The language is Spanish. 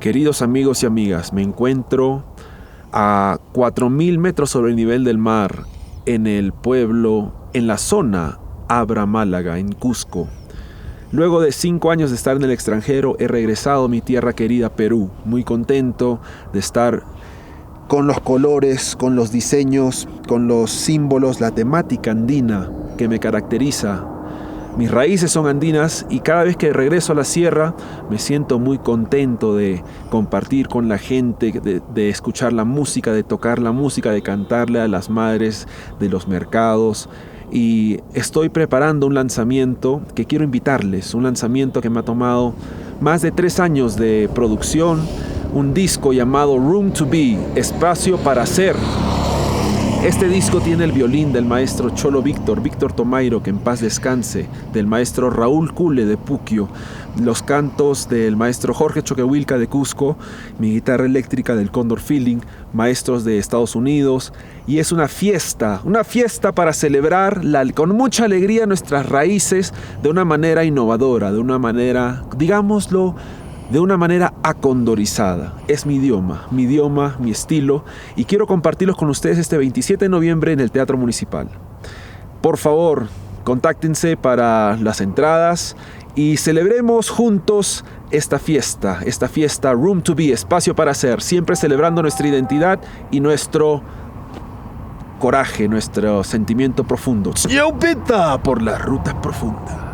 Queridos amigos y amigas, me encuentro a 4.000 metros sobre el nivel del mar en el pueblo, en la zona Abra Málaga, en Cusco. Luego de 5 años de estar en el extranjero, he regresado a mi tierra querida, Perú, muy contento de estar con los colores, con los diseños, con los símbolos, la temática andina que me caracteriza. Mis raíces son andinas y cada vez que regreso a la sierra me siento muy contento de compartir con la gente, de escuchar la música, de tocar la música, de cantarle a las madres de los mercados. Y estoy preparando un lanzamiento que quiero invitarles, un lanzamiento que me ha tomado más de 3 años de producción, un disco llamado Room to Be, Espacio para Ser. Este disco tiene el violín del maestro Cholo Víctor Tomairo, que en paz descanse, del maestro Raúl Cule de Puquio, los cantos del maestro Jorge Choquehuilca de Cusco, mi guitarra eléctrica del Condor Feeling, maestros de Estados Unidos, y es una fiesta para celebrar con mucha alegría nuestras raíces de una manera innovadora, de una manera, digámoslo, de una manera acondorizada. Es mi idioma, mi estilo, y quiero compartirlos con ustedes este 27 de noviembre en el Teatro Municipal. Por favor, contáctense para las entradas y celebremos juntos esta fiesta Room to Be, Espacio para Ser, siempre celebrando nuestra identidad y nuestro coraje, nuestro sentimiento profundo. ¡Yo, Pita! Por las rutas profundas.